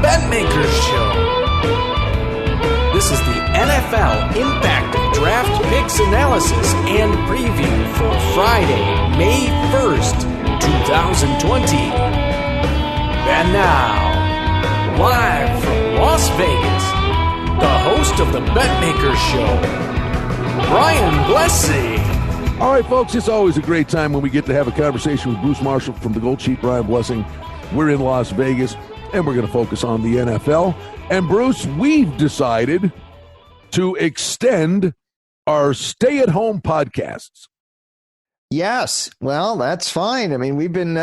Betmaker Show. This is the NFL Impact Draft Picks Analysis and Preview for Friday, May 1st, 2020. And now, live from Las Vegas, the host of the Betmaker Show, Brian Blessing. All right, folks, it's always a great time when we get to have a conversation with Bruce Marshall from the Gold Sheet, Brian Blessing. We're in Las Vegas, and we're going to focus on the NFL. And, Bruce, we've decided to extend our stay-at-home podcasts. Yes, well, that's fine. I mean, we've been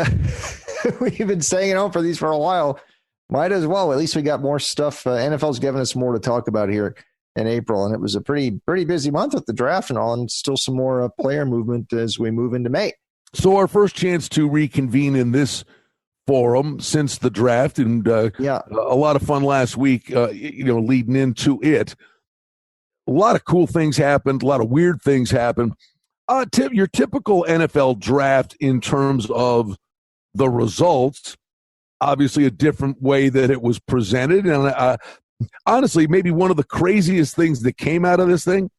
staying at home for these for a while. Might as well. At least we got more stuff. NFL's given us more to talk about here in April, and it was a pretty busy month with the draft and all, and still some more player movement as we move into May. So our first chance to reconvene in this forum since the draft, and a lot of fun last week, leading into it. A lot of cool things happened, a lot of weird things happened. Your typical NFL draft in terms of the results, obviously a different way that it was presented, and honestly, maybe one of the craziest things that came out of this thing,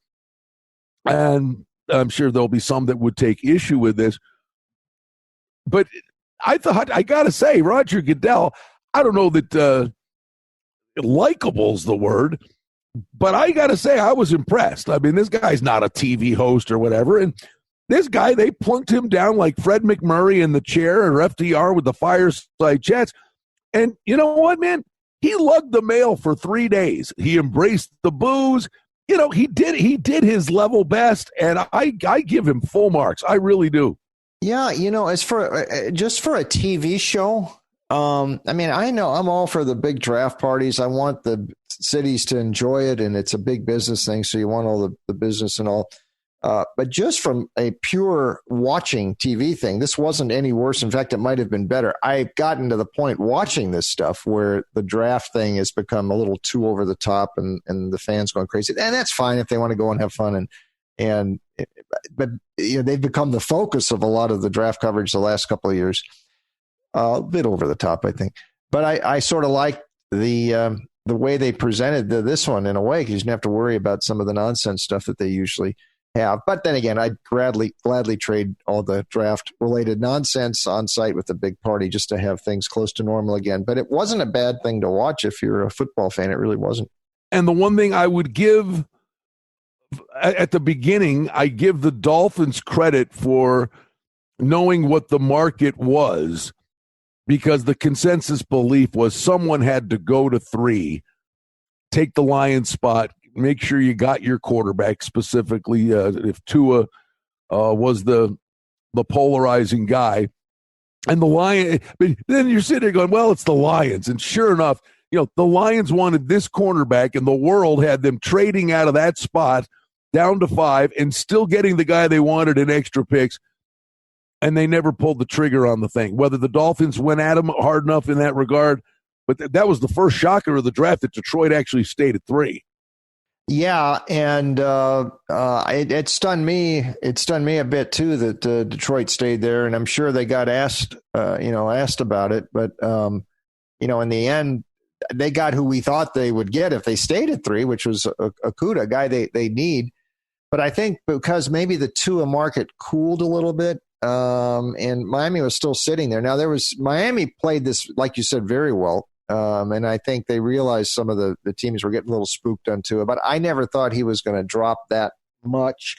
and I'm sure there'll be some that would take issue with this, but I thought, I got to say, Roger Goodell, I don't know that likable's the word, but I got to say I was impressed. I mean, this guy's not a TV host or whatever, and this guy, they plunked him down like Fred McMurray in the chair or FDR with the fireside chats, and you know what, man? He lugged the mail for 3 days. He embraced the booze. You know, he did his level best, and I give him full marks. I really do. Yeah, as for just for a TV show, I mean, I know I'm all for the big draft parties. I want the cities to enjoy it, and it's a big business thing, so you want all the business and all. But just from a pure watching TV thing, this wasn't any worse. In fact, it might have been better. I've gotten to the point watching this stuff where the draft thing has become a little too over the top, and the fans going crazy. And that's fine if they want to go and have fun. But they've become the focus of a lot of the draft coverage the last couple of years. A bit over the top, I think. But I sort of like the way they presented this one in a way, because you didn't have to worry about some of the nonsense stuff that they usually have. But then again, I'd gladly trade all the draft related nonsense on site with the big party just to have things close to normal again. But it wasn't a bad thing to watch if you're a football fan. It really wasn't. And the one thing I would give at the beginning, I give the Dolphins credit for knowing what the market was, because the consensus belief was someone had to go to 3, take the Lions spot, make sure you got your quarterback, specifically if Tua was the polarizing guy. And the Lions, but then you're sitting there going, well, it's the Lions. And sure enough, the Lions wanted this cornerback, and the world had them trading out of that spot down to 5 and still getting the guy they wanted in extra picks. And they never pulled the trigger on the thing. Whether the Dolphins went at them hard enough in that regard, but that was the first shocker of the draft, that Detroit actually stayed at 3. Yeah, and it stunned me. It stunned me a bit too that Detroit stayed there, and I'm sure they got asked about it. But in the end, they got who we thought they would get if they stayed at 3, which was Okudah, a guy they need. But I think because maybe the Tua market cooled a little bit, and Miami was still sitting there. Now Miami played this, like you said, very well. And I think they realized some of the teams were getting a little spooked on Tua, but I never thought he was going to drop that much,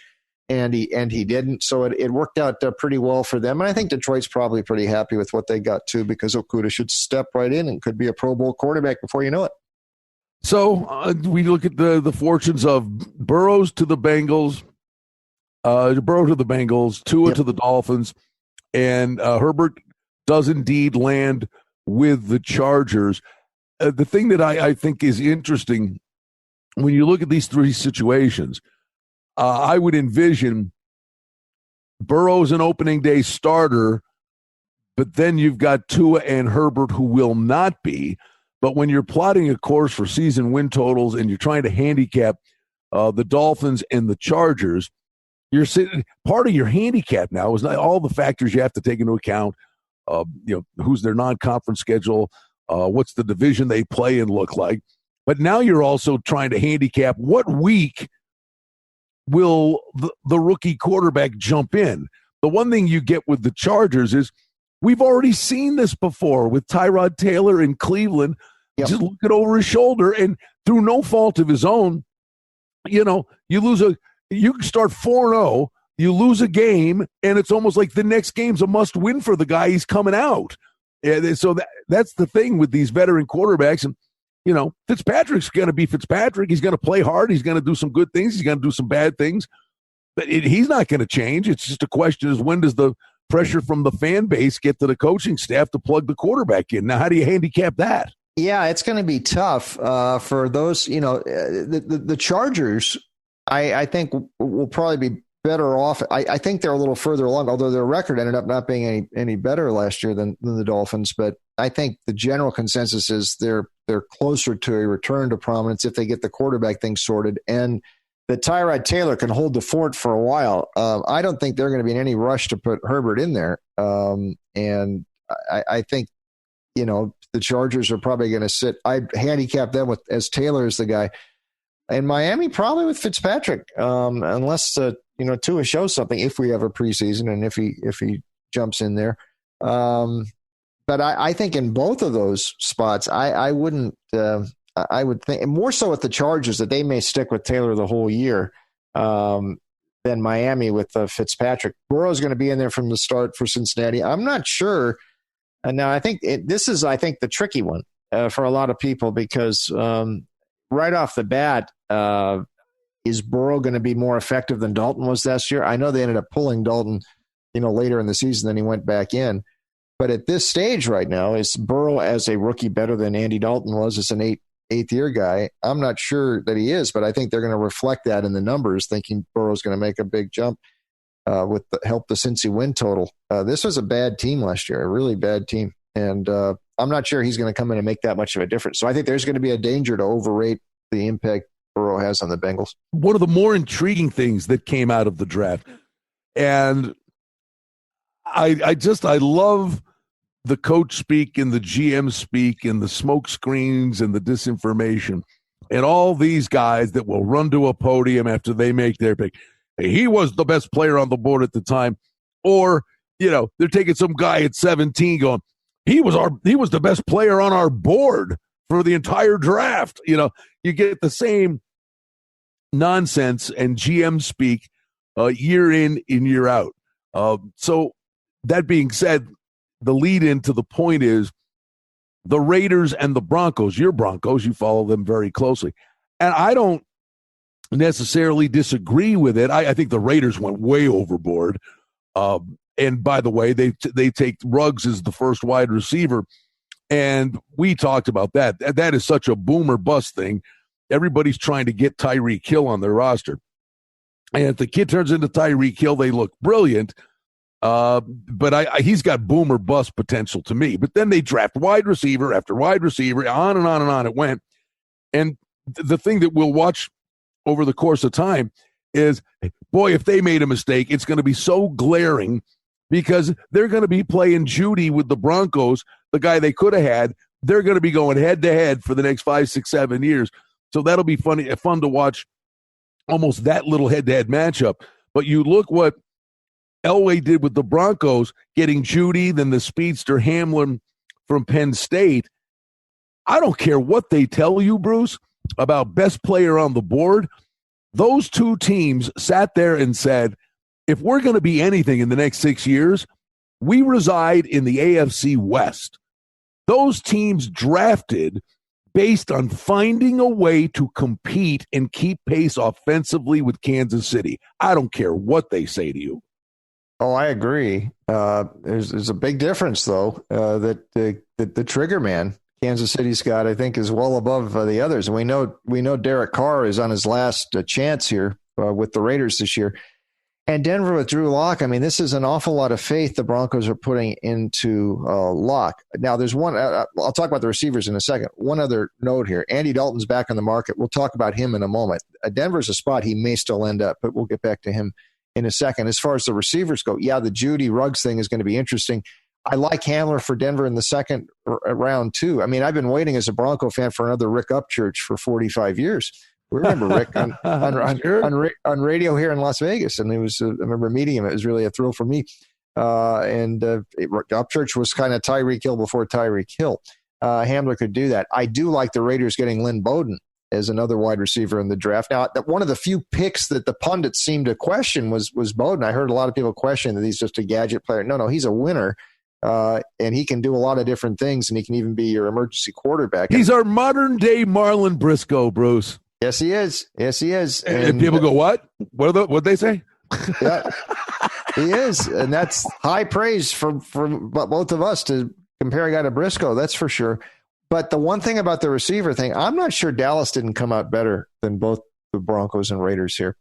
and he didn't. So it worked out pretty well for them. And I think Detroit's probably pretty happy with what they got too, because Okudah should step right in and could be a Pro Bowl quarterback before you know it. So we look at the fortunes of Burrows to the Bengals, Burrow to the Bengals, Tua to the Dolphins, and Herbert does indeed land with the Chargers. The thing that I think is interesting when you look at these 3 situations, I would envision Burrow's an opening day starter, but then you've got Tua and Herbert who will not be. But when you're plotting a course for season win totals and you're trying to handicap the Dolphins and the Chargers, you're sitting, part of your handicap now is not all the factors you have to take into account. Who's their non-conference schedule, What's the division they play and look like? But now you're also trying to handicap what week will the rookie quarterback jump in. The one thing you get with the Chargers is we've already seen this before with Tyrod Taylor in Cleveland, just looking over his shoulder, and through no fault of his own, you can start 4-0, you lose a game, and it's almost like the next game's a must-win for the guy. He's coming out. And so that's the thing with these veteran quarterbacks. And, Fitzpatrick's going to be Fitzpatrick. He's going to play hard. He's going to do some good things. He's going to do some bad things. But he's not going to change. It's just a question is when does the pressure from the fan base get to the coaching staff to plug the quarterback in? Now, how do you handicap that? Yeah, it's going to be tough for those, the Chargers, I think will probably be better off. I think they're a little further along, although their record ended up not being any better last year than the Dolphins. But I think the general consensus is they're closer to a return to prominence if they get the quarterback thing sorted. And that Tyrod Taylor can hold the fort for a while. I don't think they're going to be in any rush to put Herbert in there. And I think, the Chargers are probably going to sit. I handicap them as Taylor is the guy. And Miami probably with Fitzpatrick, unless Tua shows something. If we have a preseason and if he jumps in there, but I think in both of those spots, I wouldn't. I would think more so with the Chargers that they may stick with Taylor the whole year than Miami with Fitzpatrick. Burrow's going to be in there from the start for Cincinnati. I'm not sure. Now I think this is the tricky one for a lot of people because right off the bat. Is Burrow going to be more effective than Dalton was last year? I know they ended up pulling Dalton, later in the season than he went back in. But at this stage right now, is Burrow as a rookie better than Andy Dalton was as an eighth-year guy? I'm not sure that he is, but I think they're going to reflect that in the numbers, thinking Burrow's going to make a big jump with help the Cincy win total. This was a bad team last year, a really bad team. And I'm not sure he's going to come in and make that much of a difference. So I think there's going to be a danger to overrate the impact Burrow has on the Bengals. One of the more intriguing things that came out of the draft, and I love the coach speak and the GM speak and the smoke screens and the disinformation and all these guys that will run to a podium after they make their pick. He was the best player on the board at the time, or they're taking some guy at 17 going, he was the best player on our board for the entire draft. You get the same nonsense and GM speak year in and year out. So that being said, the lead into the point is the Raiders and the Broncos. Your Broncos, you follow them very closely. And I don't necessarily disagree with it. I think the Raiders went way overboard. And by the way, they take Ruggs as the first wide receiver. And we talked about that. That is such a boomer bust thing. Everybody's trying to get Tyreek Hill on their roster. And if the kid turns into Tyreek Hill, they look brilliant. But he's got boomer bust potential to me. But then they draft wide receiver after wide receiver, on and on and on it went. And the thing that we'll watch over the course of time is, boy, if they made a mistake, it's going to be so glaring because they're going to be playing Judy with the Broncos, the guy they could have had. They're going to be going head-to-head for the next 5, 6, 7 years. So that'll be fun to watch almost that little head-to-head matchup. But you look what Elway did with the Broncos, getting Judy, then the speedster Hamlin from Penn State. I don't care what they tell you, Bruce, about best player on the board. Those two teams sat there and said, if we're going to be anything in the next 6 years, we reside in the AFC West. Those teams drafted based on finding a way to compete and keep pace offensively with Kansas City. I don't care what they say to you. Oh, I agree. There's a big difference, though, that the trigger man Kansas City's got, I think, is well above the others. And we know Derek Carr is on his last chance here with the Raiders this year. And Denver with Drew Lock, I mean, this is an awful lot of faith the Broncos are putting into Lock. Now, there's one, I'll talk about the receivers in a second. One other note here. Andy Dalton's back on the market. We'll talk about him in a moment. Denver's a spot he may still end up, but we'll get back to him in a second. As far as the receivers go, yeah, the Judy Ruggs thing is going to be interesting. I like Hamler for Denver in the second round, too. I mean, I've been waiting as a Bronco fan for another Rick Upchurch for 45 years. We remember Rick on radio here in Las Vegas, and I remember meeting him. It was really a thrill for me. Upchurch was kind of Tyreek Hill before Tyreek Hill. Hamler could do that. I do like the Raiders getting Lynn Bowden as another wide receiver in the draft. Now, one of the few picks that the pundits seemed to question was Bowden. I heard a lot of people question that he's just a gadget player. No, he's a winner. And he can do a lot of different things, and he can even be your emergency quarterback. He's our modern-day Marlon Briscoe, Bruce. Yes, he is. And people go, what? What'd they say? Yeah, he is. And that's high praise for both of us to compare a guy to Briscoe, that's for sure. But the one thing about the receiver thing, I'm not sure Dallas didn't come out better than both the Broncos and Raiders here.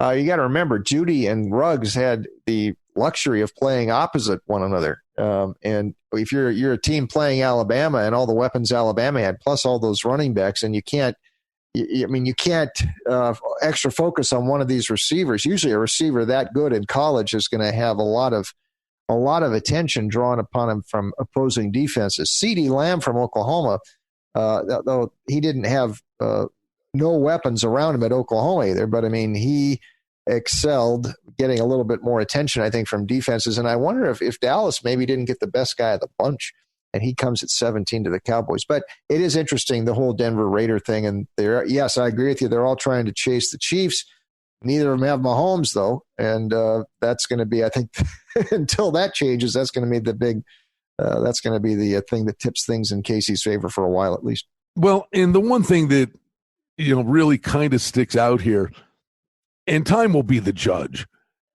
You got to remember, Judy and Ruggs had the luxury of playing opposite one another. And if you're a team playing Alabama and all the weapons Alabama had, plus all those running backs, and you can't extra focus on one of these receivers. Usually a receiver that good in college is going to have a lot of attention drawn upon him from opposing defenses. CeeDee Lamb from Oklahoma, though he didn't have no weapons around him at Oklahoma either, but I mean, he excelled, getting a little bit more attention, I think, from defenses. And I wonder if Dallas maybe didn't get the best guy of the bunch, and he comes at 17 to the Cowboys. But it is interesting, the whole Denver Raider thing. And yes, I agree with you. They're all trying to chase the Chiefs. Neither of them have Mahomes, though. And that's going to be, I think, until that changes, that's going to be the thing that tips things in Casey's favor for a while, at least. Well, and the one thing that, really kind of sticks out here, and time will be the judge.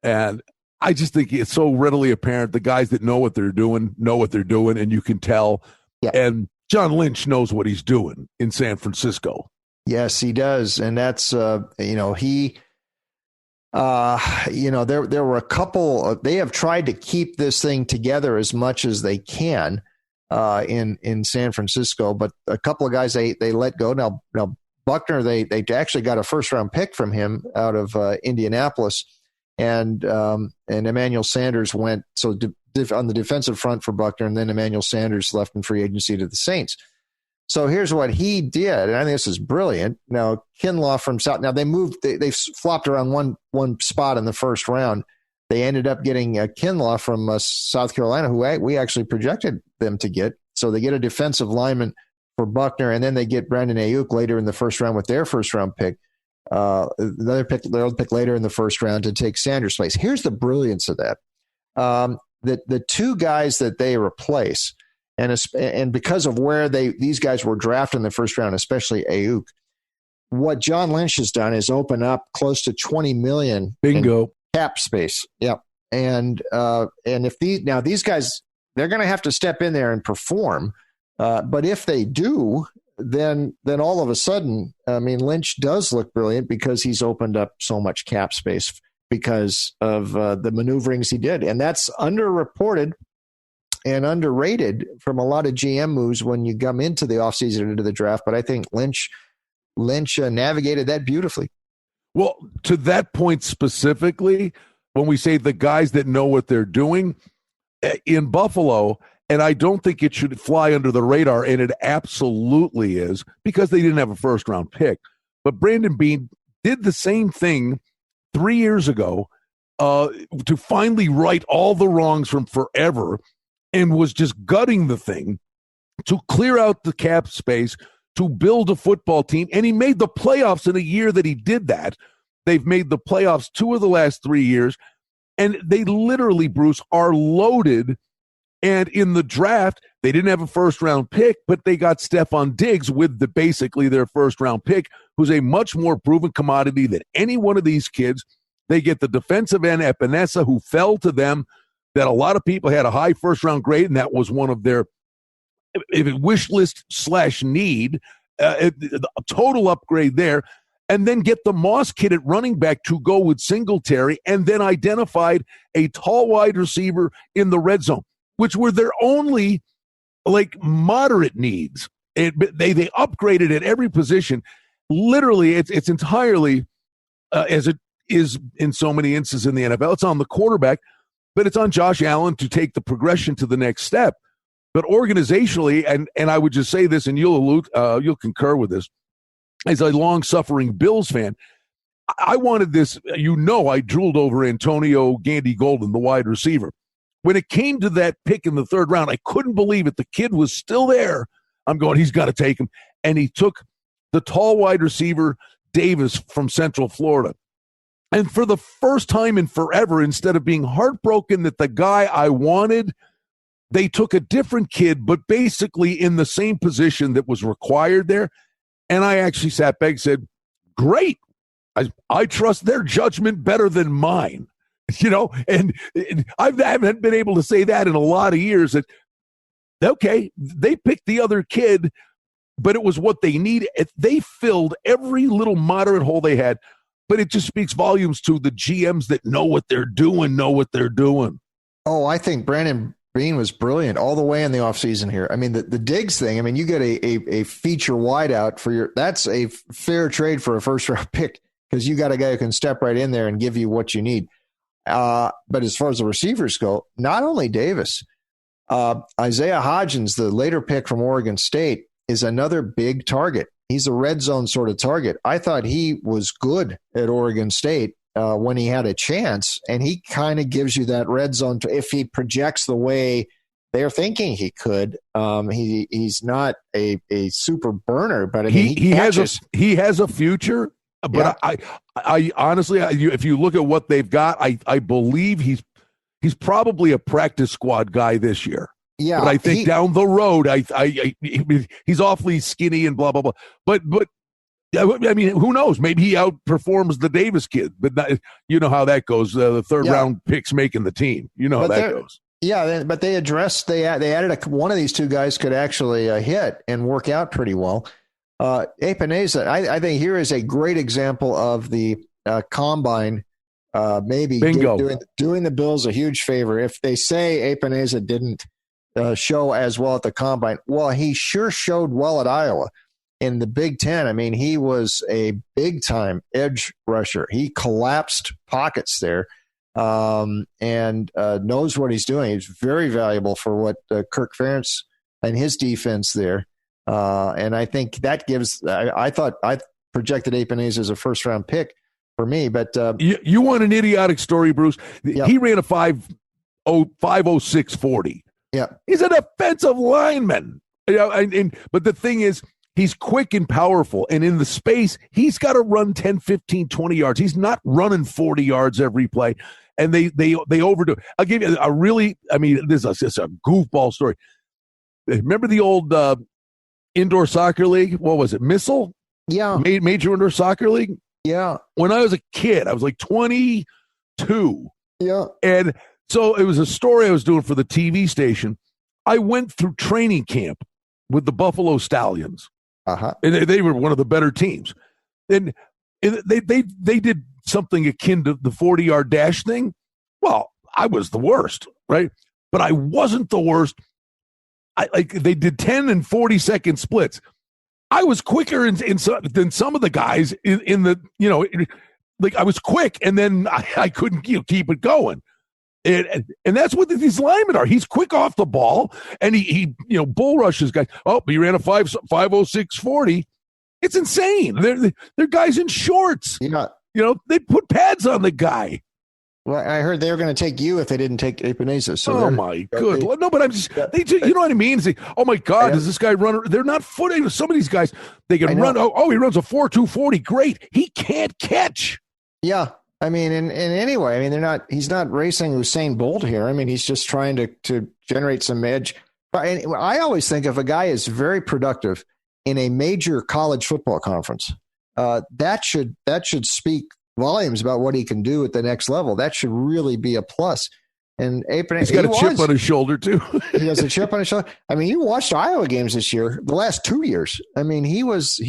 And I just think it's so readily apparent the guys that know what they're doing, and you can tell. Yeah. And John Lynch knows what he's doing in San Francisco. Yes, he does. And that's, there were a couple, they have tried to keep this thing together as much as they can in San Francisco, but a couple of guys they let go. Now Buckner, they actually got a first-round pick from him out of Indianapolis, and Emmanuel Sanders went on the defensive front for Buckner, and then Emmanuel Sanders left in free agency to the Saints. So here's what he did, and I think this is brilliant. Now Kinlaw from South. Now they flopped around one spot in the first round. They ended up getting Kinlaw from South Carolina, who we actually projected them to get. So they get a defensive lineman for Buckner, and then they get Brandon Ayuk later in the first round with their first round pick. Their pick later in the first round to take Sanders' place. Here's the brilliance of that: the two guys that they replace, and because of where these guys were drafted in the first round, especially Ayuk, what John Lynch has done is open up close to $20 million bingo cap space. Yep, and if these guys, they're going to have to step in there and perform. But if they do, then all of a sudden, I mean, Lynch does look brilliant because he's opened up so much cap space because of the maneuverings he did. And that's underreported and underrated from a lot of GM moves when you come into the offseason, into the draft. But I think Lynch navigated that beautifully. Well, to that point specifically, when we say the guys that know what they're doing in Buffalo, and I don't think it should fly under the radar, and it absolutely is, because they didn't have a first-round pick. But Brandon Beane did the same thing 3 years ago to finally right all the wrongs from forever, and was just gutting the thing to clear out the cap space, to build a football team. And he made the playoffs in a year that he did that. They've made the playoffs 2 of the last 3 years, and they literally, Bruce, are loaded. And in the draft, they didn't have a first-round pick, but they got Stephon Diggs with basically their first-round pick, who's a much more proven commodity than any one of these kids. They get the defensive end, Epinesa, who fell to them, that a lot of people had a high first-round grade, and that was one of their wish list / need, a total upgrade there. And then get the Moss kid at running back to go with Singletary, and then identified a tall wide receiver in the red zone, which were their only moderate needs. They upgraded at every position. Literally, it's entirely, as it is in so many instances in the NFL, it's on the quarterback. but it's on Josh Allen to take the progression to the next step. But organizationally, and I would just say this, and you'll concur with this, as a long-suffering Bills fan, I wanted this. I drooled over Antonio Gandy Golden, the wide receiver. When it came to that pick in the third round, I couldn't believe it. The kid was still there. I'm going, he's got to take him. And he took the tall wide receiver, Davis, from Central Florida. And for the first time in forever, instead of being heartbroken that the guy I wanted, they took a different kid, but basically in the same position that was required there. And I actually sat back and said, great. I trust their judgment better than mine, and I haven't been able to say that in a lot of years. That, okay, they picked the other kid, but it was what they needed. They filled every little moderate hole they had, but it just speaks volumes to the GMs that know what they're doing. Oh, I think Brandon Beane was brilliant all the way in the offseason here. I mean, the Diggs thing, I mean, you get a feature wideout that's a fair trade for a first-round pick, because you got a guy who can step right in there and give you what you need. But as far as the receivers go, not only Davis, Isaiah Hodgins, the later pick from Oregon State, is another big target. He's a red zone sort of target. I thought he was good at Oregon State when he had a chance, and he kind of gives you that red zone. If he projects the way they're thinking he could, he's not a super burner, but I mean, he has a future. But yeah. I honestly, if you look at what they've got, I believe he's probably a practice squad guy this year. Yeah, but I think down the road, he's awfully skinny and blah blah blah. But I mean, who knows? Maybe he outperforms the Davis kid. But you know how that goes. The third round picks making the team. You know how that goes. Yeah, but they added one of these two guys could actually hit and work out pretty well. Epineza, I think here is a great example of the combine. Maybe doing the Bills a huge favor. If they say Epineza didn't show as well at the combine, well, he sure showed well at Iowa in the Big Ten. I mean, he was a big time edge rusher. He collapsed pockets there, and knows what he's doing. He's very valuable for what Kirk Ferentz and his defense there. And I think that gives. I thought I projected Epineza as a first round pick for me, but you want an idiotic story, Bruce? Yep. He ran a 5.0640. Yeah, he's an offensive lineman. But the thing is, he's quick and powerful, and in the space, he's got to run 10, 15, 20 yards. He's not running 40 yards every play, and they overdo it. I'll give you a really. I mean, this is just a goofball story. Remember the old indoor soccer league? What was it? Missile? Yeah. Major Indoor Soccer League? Yeah. When I was a kid, I was like 22. Yeah. And so it was a story I was doing for the TV station. I went through training camp with the Buffalo Stallions. Uh-huh. And they were one of the better teams. And they did something akin to the 40-yard dash thing. Well, I was the worst, right? But I wasn't the worst. They did 10 and 40-second splits. I was quicker than some of the guys in the, I was quick, and then I couldn't keep it going. And that's what these linemen are. He's quick off the ball, and he bull rushes guys. Oh, he ran a 5.0640. It's insane. They're guys in shorts. Yeah. They put pads on the guy. Well, I heard they were going to take you if they didn't take Epineza. So my good. No, but I'm just, you know what I mean? Say, oh my God, does this guy run? They're not footing. Some of these guys, they can run. Oh, he runs a 4.240. Great. He can't catch. Yeah. I mean, and anyway, I mean, he's not racing Usain Bolt here. I mean, he's just trying to generate some edge. But I always think if a guy is very productive in a major college football conference, that should speak volumes about what he can do at the next level. That should really be a plus. And he's got a chip on his shoulder too. He has a chip on his shoulder. I mean, you watched Iowa games this year, the last 2 years. I mean, he was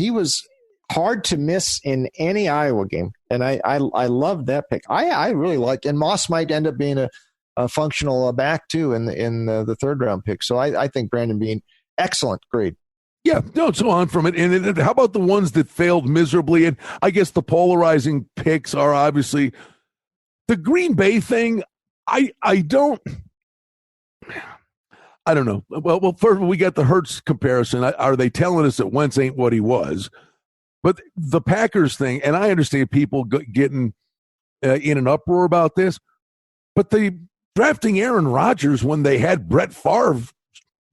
hard to miss in any Iowa game, and I love that pick. I really liked, and Moss might end up being a functional back too in the third round pick. So I think Brandon Beane, excellent grade. Yeah, no, so on from it. And how about the ones that failed miserably? And I guess the polarizing picks are obviously the Green Bay thing. I don't know. Well, first we got the Hurts comparison. Are they telling us that Wentz ain't what he was? But the Packers thing, and I understand people getting in an uproar about this, but the drafting Aaron Rodgers when they had Brett Favre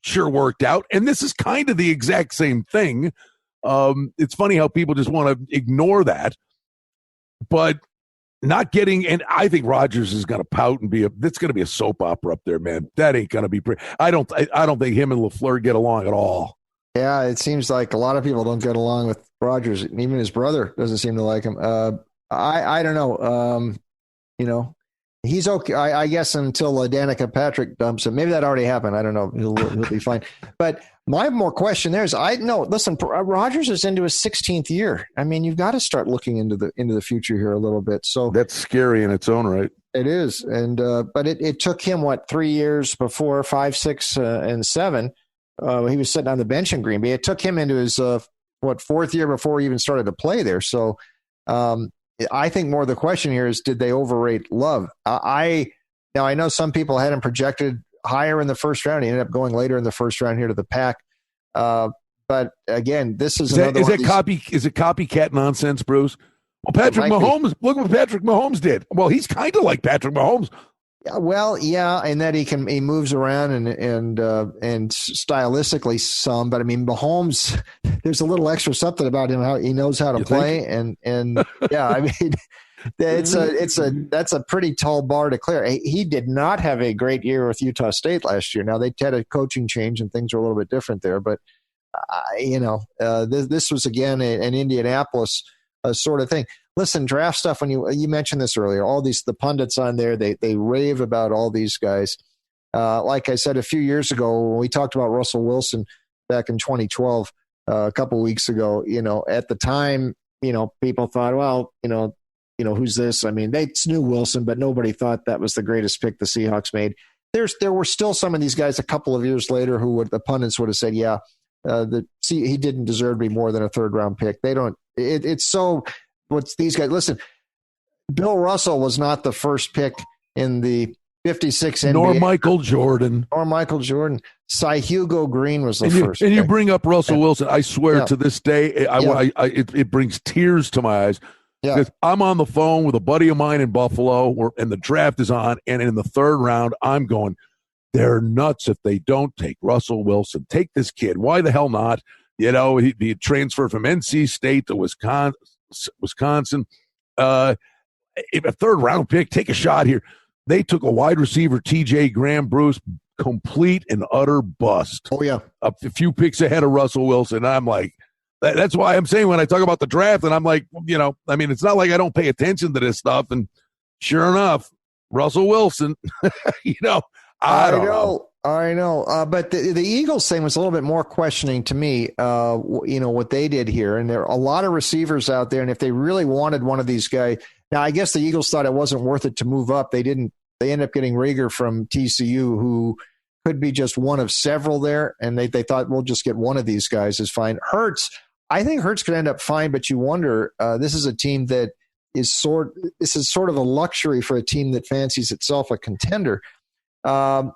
sure worked out, and this is kind of the exact same thing. It's funny how people just want to ignore that, but not getting, and I think Rodgers is going to pout and it's going to be a soap opera up there, man. That ain't going to be pretty. I don't think him and LaFleur get along at all. Yeah, it seems like a lot of people don't get along with Rodgers. Even his brother doesn't seem to like him. I don't know. He's okay, I guess, until Danica Patrick dumps him. Maybe that already happened. I don't know. He'll be fine. But my more question there is, listen, Rodgers is into his 16th year. I mean, you've got to start looking into the future here a little bit. So that's scary in its own right. It is, and but it took him 3 years before 5, 6, and 7. He was sitting on the bench in Green Bay. It took him into his fourth year before he even started to play there. So I think more of the question here is, did they overrate Love? I know some people had him projected higher in the first round. He ended up going later in the first round here to the Pack. But again, this is another. Is it copycat nonsense, Bruce? Well, Patrick Mahomes. Look what Patrick Mahomes did. Well, he's kind of like Patrick Mahomes. Well, yeah, and that he moves around and stylistically some, but I mean Mahomes, there's a little extra something about him, how he knows how to play, and yeah, I mean that's a pretty tall bar to clear. He did not have a great year with Utah State last year. Now they had a coaching change and things are a little bit different there, but this was again an Indianapolis sort of thing. Listen, draft stuff, when you mentioned this earlier, all the pundits on there, they rave about all these guys. Like I said a few years ago, when we talked about Russell Wilson back in 2012, a couple of weeks ago, at the time, people thought, well, who's this? I mean, they knew Wilson, but nobody thought that was the greatest pick the Seahawks made. There were still some of these guys a couple of years later who the pundits would have said, yeah, he didn't deserve to be more than a third round pick. They don't. It's so. What's these guys? Listen, Bill Russell was not the first pick in the 56 NBA. Nor Michael Jordan. Cy Hugo Green was the first. And you bring up Russell Wilson. I swear to this day, it brings tears to my eyes. Yeah. Because I'm on the phone with a buddy of mine in Buffalo, and the draft is on, and in the third round, I'm going, they're nuts if they don't take Russell Wilson. Take this kid. Why the hell not? He transferred from NC State to Wisconsin. A third round pick, take a shot here. They took a wide receiver, TJ Graham, Bruce, complete and utter bust. Oh yeah, a few picks ahead of Russell Wilson. I'm like, that's why I'm saying when I talk about the draft, and I'm like, I mean, it's not like I don't pay attention to this stuff. And sure enough, Russell Wilson, I know. But the Eagles thing was a little bit more questioning to me, what they did here. And there are a lot of receivers out there. And if they really wanted one of these guys, now I guess the Eagles thought it wasn't worth it to move up. They didn't. They ended up getting Rager from TCU, who could be just one of several there. And they thought, we'll just get one of these guys is fine. I think Hurts could end up fine, but you wonder, this is a team that is sort of a luxury for a team that fancies itself a contender. Yeah.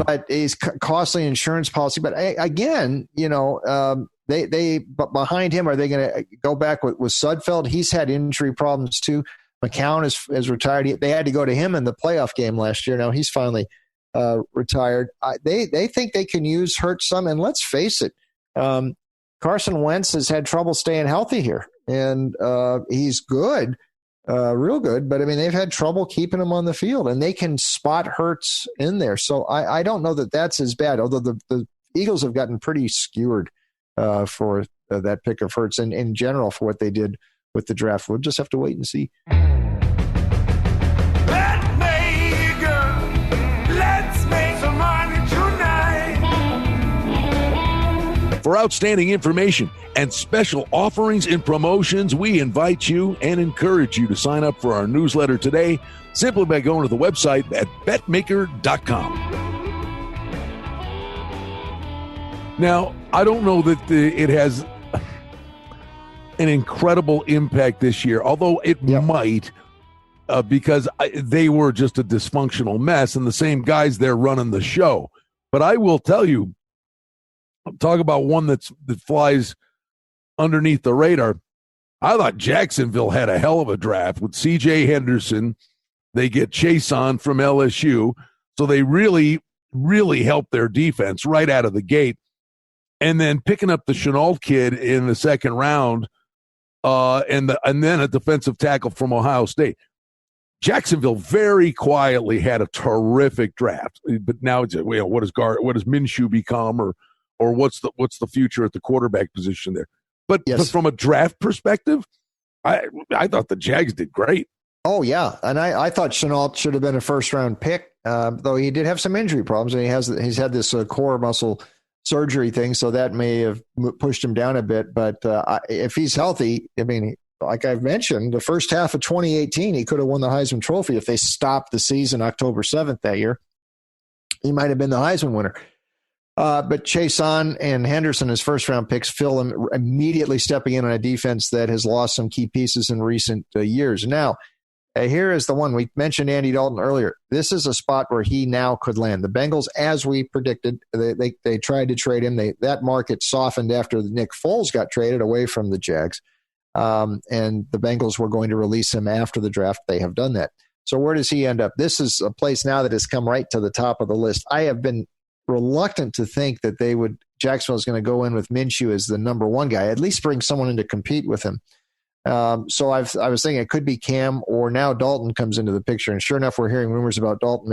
But it's costly insurance policy. But again, but behind him, are they going to go back with Sudfeld? He's had injury problems too. McCown is retired. They had to go to him in the playoff game last year. Now he's finally retired. They think they can use Hurts some. And let's face it, Carson Wentz has had trouble staying healthy here. And he's good. Real good, but I mean, they've had trouble keeping him on the field, and they can spot Hurts in there. So I don't know that that's as bad, although the Eagles have gotten pretty skewered for that pick of Hurts and in general for what they did with the draft. We'll just have to wait and see. For outstanding information and special offerings and promotions, we invite you and encourage you to sign up for our newsletter today simply by going to the website at betmaker.com. Now, I don't know that it has an incredible impact this year, although it might. because they were just a dysfunctional mess, and the same guys there running the show. But I will tell you, talk about one that flies underneath the radar. I thought Jacksonville had a hell of a draft with C.J. Henderson. They get Chason from LSU, so they really, really helped their defense right out of the gate. And then picking up the Chenault kid in the second round, and then a defensive tackle from Ohio State. Jacksonville very quietly had a terrific draft, but now it's, what does Minshew become, or what's the future at the quarterback position there? But from a draft perspective, I thought the Jags did great. Oh yeah, and I thought Chenault should have been a first round pick, though he did have some injury problems, and he's had this core muscle surgery thing, so that may have pushed him down a bit. But if he's healthy, I mean, like I've mentioned, the first half of 2018, he could have won the Heisman Trophy if they stopped the season October 7th that year. He might have been the Heisman winner. But Chason and Henderson as first-round picks, fill him immediately stepping in on a defense that has lost some key pieces in recent years. Now, here is the one. We mentioned Andy Dalton earlier. This is a spot where he now could land. The Bengals, as we predicted, they tried to trade him. That market softened after Nick Foles got traded away from the Jags. And the Bengals were going to release him after the draft. They have done that. So where does he end up? This is a place now that has come right to the top of the list. I have been reluctant to think that Jacksonville is going to go in with Minshew as the number one guy, at least bring someone in to compete with him. So I was thinking it could be Cam, or now Dalton comes into the picture. And sure enough, we're hearing rumors about Dalton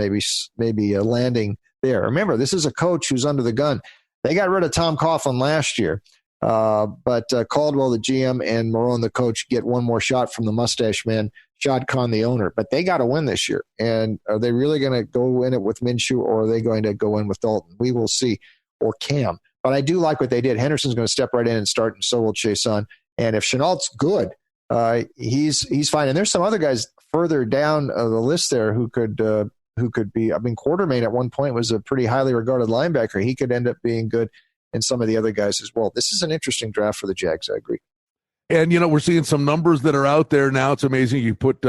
maybe landing there. Remember, this is a coach who's under the gun. They got rid of Tom Coughlin last year, but Caldwell, the GM, and Marone, the coach, get one more shot from the mustache man, Shad Khan, the owner. But they got to win this year. And are they really going to go in it with Minshew, or are they going to go in with Dalton? We will see. Or Cam. But I do like what they did. Henderson's going to step right in and start, and so will Chason. And if Chenault's good, he's fine. And there's some other guys further down the list there who could be. I mean, Quartermain at one point was a pretty highly regarded linebacker. He could end up being good, and some of the other guys as well. This is an interesting draft for the Jags. I agree. And, we're seeing some numbers that are out there now. It's amazing. You put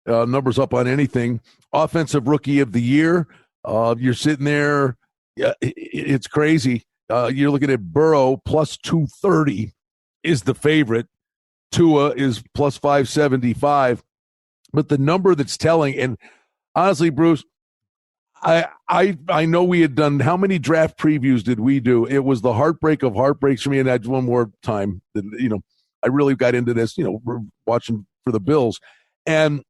numbers up on anything. Offensive Rookie of the Year. You're sitting there. Yeah, it's crazy. You're looking at Burrow plus 230 is the favorite. Tua is plus 575. But the number that's telling, and honestly, Bruce, I know we had done, how many draft previews did we do? It was the heartbreak of heartbreaks for me, and that's one more time that, I really got into this, we're watching for the Bills. And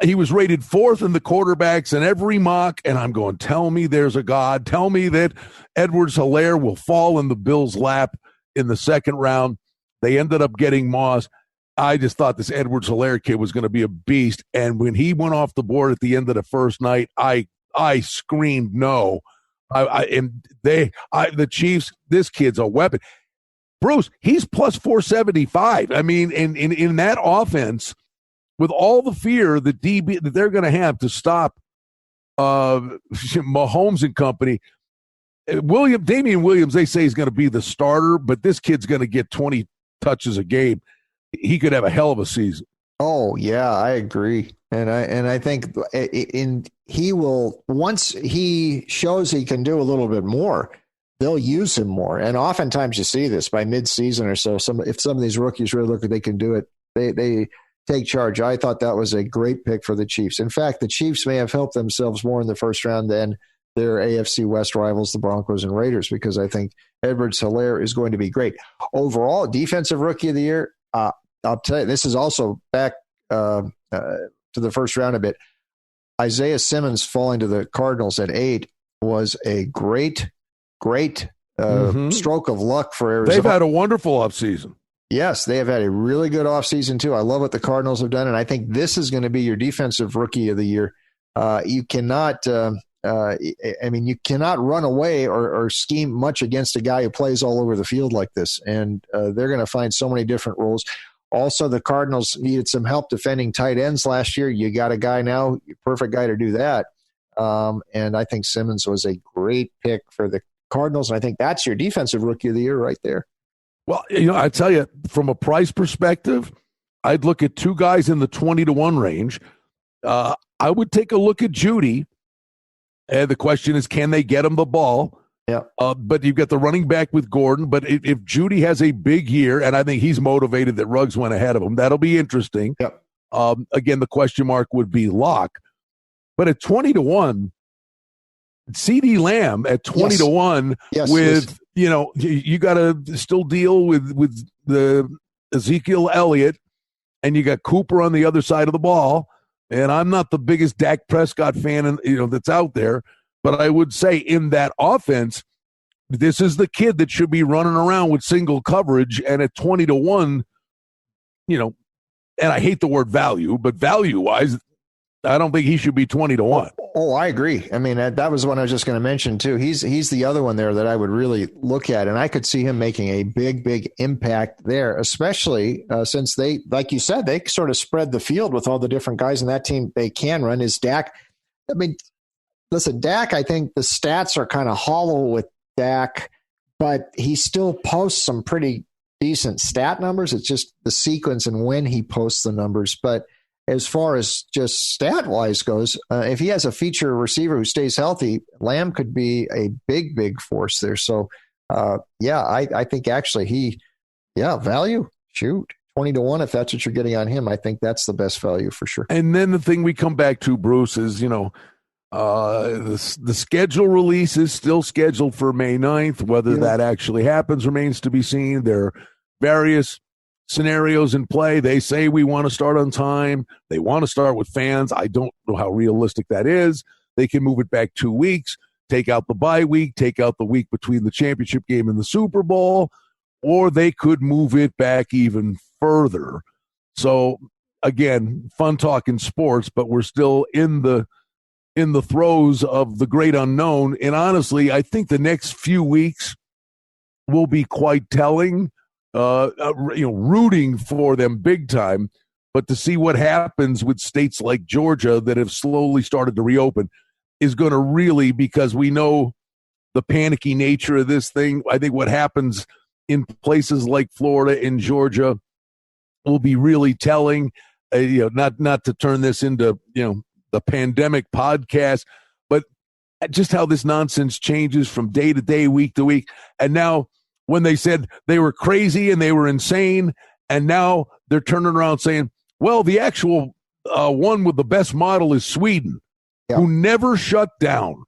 he was rated fourth in the quarterbacks in every mock, and I'm going, tell me there's a God. Tell me that Edwards-Helaire will fall in the Bills' lap in the second round. They ended up getting Moss. I just thought this Edwards-Helaire kid was going to be a beast. And when he went off the board at the end of the first night, I screamed no. The Chiefs, this kid's a weapon. Bruce, he's plus 475. I mean, in that offense, with all the fear that they're going to have to stop Mahomes and company, Damian Williams, they say he's going to be the starter, but this kid's going to get 20 touches a game. He could have a hell of a season. Oh yeah, I agree, and I think he will, once he shows he can do a little bit more, they'll use him more. And oftentimes you see this by mid-season or so. If some of these rookies really look like they can do it, they take charge. I thought that was a great pick for the Chiefs. In fact, the Chiefs may have helped themselves more in the first round than their AFC West rivals, the Broncos and Raiders, because I think Edwards-Helaire is going to be great. Overall, Defensive Rookie of the Year, I'll tell you, this is also back to the first round a bit. Isaiah Simmons falling to the Cardinals at 8 was a great stroke of luck for Arizona. They've had a wonderful offseason. Yes, they have had a really good offseason, too. I love what the Cardinals have done, and I think this is going to be your Defensive Rookie of the Year. You cannot you cannot run away or scheme much against a guy who plays all over the field like this, and they're going to find so many different roles. Also, the Cardinals needed some help defending tight ends last year. You got a guy now, perfect guy to do that. And I think Simmons was a great pick for the Cardinals, and I think that's your Defensive Rookie of the Year right there. Well, I tell you, from a price perspective, I'd look at two guys in the 20-1 range. I would take a look at Judy. And the question is, can they get him the ball? Yeah. But you've got the running back with Gordon. But if Judy has a big year, and I think he's motivated that Ruggs went ahead of him, that'll be interesting. Yep. Again, the question mark would be Locke. But at 20-1, CeeDee Lamb at 20-1 with, you got to still deal with the Ezekiel Elliott, and you got Cooper on the other side of the ball. And I'm not the biggest Dak Prescott fan, that's out there. But I would say in that offense, this is the kid that should be running around with single coverage. And at 20-1, and I hate the word value, but value-wise, I don't think he should be 20-1. Oh, I agree. I mean, that was one I was just going to mention, too. He's the other one there that I would really look at, and I could see him making a big, big impact there, especially since they, like you said, they sort of spread the field with all the different guys in that team they can run. Is Dak, I mean, listen, Dak, I think the stats are kind of hollow with Dak, but he still posts some pretty decent stat numbers. It's just the sequence and when he posts the numbers. But as far as just stat-wise goes, if he has a feature receiver who stays healthy, Lamb could be a big, big force there. So, I think actually value, shoot, 20-1, if that's what you're getting on him, I think that's the best value for sure. And then the thing we come back to, Bruce, is, the schedule release is still scheduled for May 9th. Whether that actually happens remains to be seen. There are various scenarios in play. They say we want to start on time. They want to start with fans. I don't know how realistic that is. They can move it back 2 weeks, take out the bye week, take out the week between the championship game and the Super Bowl, or they could move it back even further. So again, fun talking sports, but we're still in the throes of the great unknown. And honestly, I think the next few weeks will be quite telling. Rooting for them big time, but to see what happens with states like Georgia that have slowly started to reopen is going to really, because we know the panicky nature of this thing. I think what happens in places like Florida and Georgia will be really telling. Not to turn this into the pandemic podcast, but just how this nonsense changes from day to day, week to week, and now. When they said they were crazy and they were insane, and now they're turning around saying, well, the actual one with the best model is Sweden, who never shut down.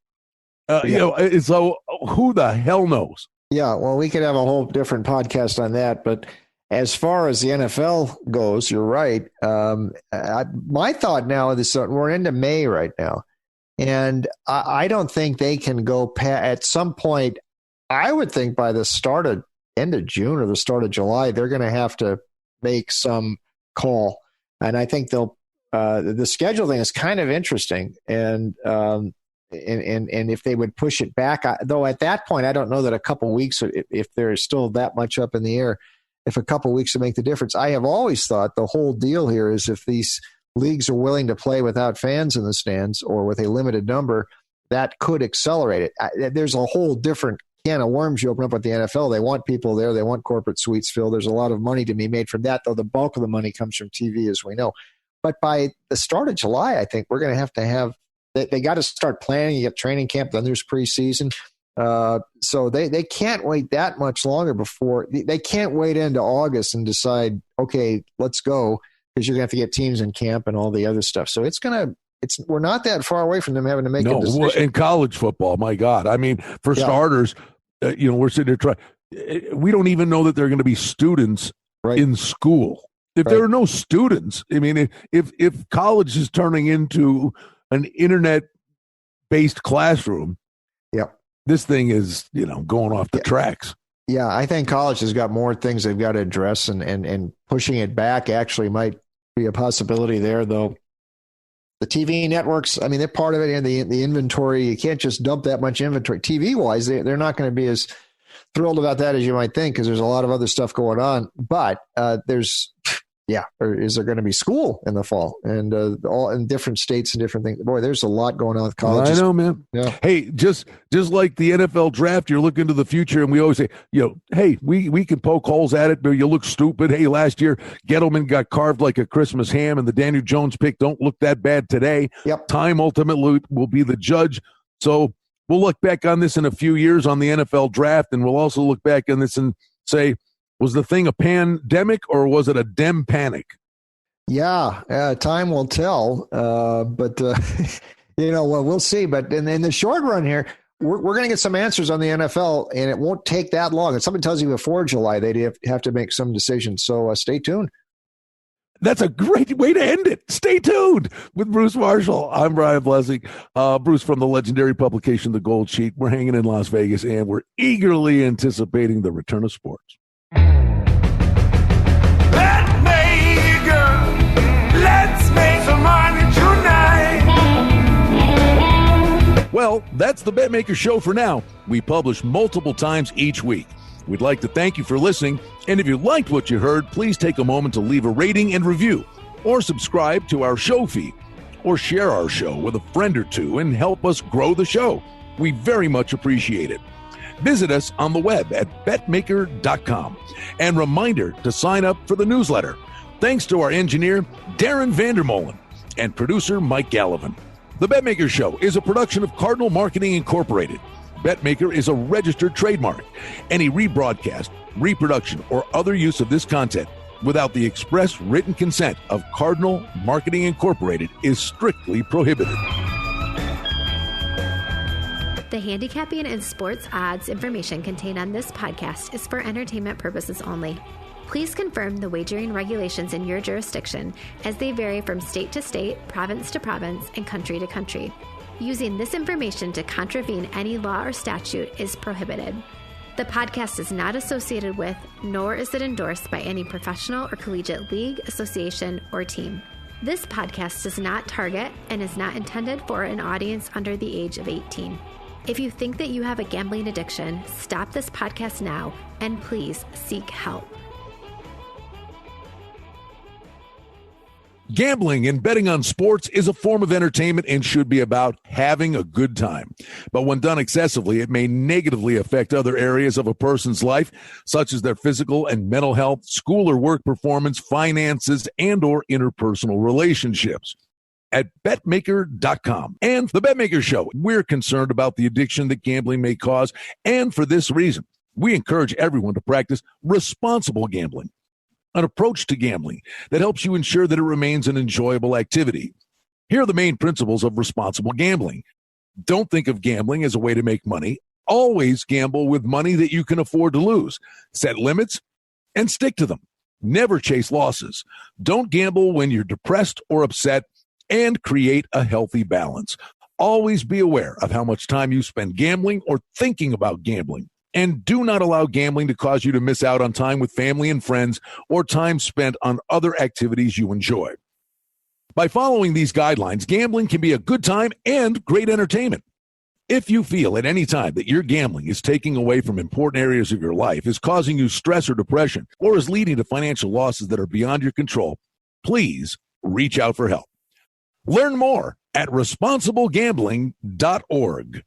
So who the hell knows? Yeah, well, we could have a whole different podcast on that. But as far as the NFL goes, you're right. My thought now is we're into May right now, and I don't think they can go at some point. I would think by the end of June or the start of July, they're going to have to make some call. And I think the schedule thing is kind of interesting. And if they would push it back, though at that point, I don't know that a couple of weeks, if there's still that much up in the air, if a couple of weeks would make the difference. I have always thought the whole deal here is if these leagues are willing to play without fans in the stands or with a limited number, that could accelerate it. There's a whole different can of worms you open up with the NFL. They want people there. They want corporate suites filled. There's a lot of money to be made from that, though the bulk of the money comes from TV, as we know. But by the start of July, I think we're going to have they got to start planning. You have training camp, then there's preseason. So they can't wait that much longer before they can't wait into August and decide, okay, let's go, because you're going to have to get teams in camp and all the other stuff. So we're not that far away from them having to make a decision. In college football, my God. I mean, for starters, we're sitting there trying. We don't even know that there are going to be students in school. If there are no students, I mean, if college is turning into an internet-based classroom, this thing is, going off the tracks. Yeah, I think college has got more things they've got to address, and pushing it back actually might be a possibility there, though. The TV networks, I mean, they're part of it, and the inventory. You can't just dump that much inventory. TV-wise, they're not going to be as thrilled about that as you might think, because there's a lot of other stuff going on. But there's Yeah. Or is there going to be school in the fall? And all in different states and different things. Boy, there's a lot going on with colleges. I know, man. Yeah. Hey, just like the NFL draft, you're looking to the future, and we always say, hey, we can poke holes at it, but you look stupid. Hey, last year, Gettleman got carved like a Christmas ham, and the Daniel Jones pick don't look that bad today. Yep. Time ultimately will be the judge. So we'll look back on this in a few years on the NFL draft, and we'll also look back on this and say, was the thing a pandemic or was it a dem panic? Yeah, time will tell. But we'll see. But in the short run here, we're going to get some answers on the NFL, and it won't take that long. If someone tells you before July, they'd have to make some decisions. So stay tuned. That's a great way to end it. Stay tuned with Bruce Marshall. I'm Brian Blessing. Bruce from the legendary publication, The Gold Sheet. We're hanging in Las Vegas, and we're eagerly anticipating the return of sports. Let's make some money tonight. Well, that's the Betmaker Show for now. We publish multiple times each week. We'd like to thank you for listening, and if you liked what you heard, please take a moment to leave a rating and review, or subscribe to our show feed, or share our show with a friend or two and help us grow the show. We very much appreciate it. Visit us on the web at betmaker.com. And reminder to sign up for the newsletter. Thanks to our engineer, Darren Vandermolen, and producer, Mike Gallivan. The Betmaker Show is a production of Cardinal Marketing Incorporated. Betmaker is a registered trademark. Any rebroadcast, reproduction, or other use of this content without the express written consent of Cardinal Marketing Incorporated is strictly prohibited. The handicapping and sports odds information contained on this podcast is for entertainment purposes only. Please confirm the wagering regulations in your jurisdiction, as they vary from state to state, province to province, and country to country. Using this information to contravene any law or statute is prohibited. The podcast is not associated with, nor is it endorsed by any professional or collegiate league, association, or team. This podcast does not target and is not intended for an audience under the age of 18. If you think that you have a gambling addiction, stop this podcast now and please seek help. Gambling and betting on sports is a form of entertainment and should be about having a good time. But when done excessively, it may negatively affect other areas of a person's life, such as their physical and mental health, school or work performance, finances, and or interpersonal relationships. At betmaker.com and the Betmaker Show, we're concerned about the addiction that gambling may cause, and for this reason, we encourage everyone to practice responsible gambling, an approach to gambling that helps you ensure that it remains an enjoyable activity. Here are the main principles of responsible gambling. Don't think of gambling as a way to make money. Always gamble with money that you can afford to lose. Set limits and stick to them. Never chase losses. Don't gamble when you're depressed or upset, and create a healthy balance. Always be aware of how much time you spend gambling or thinking about gambling. And do not allow gambling to cause you to miss out on time with family and friends or time spent on other activities you enjoy. By following these guidelines, gambling can be a good time and great entertainment. If you feel at any time that your gambling is taking away from important areas of your life, is causing you stress or depression, or is leading to financial losses that are beyond your control, please reach out for help. Learn more at responsiblegambling.org.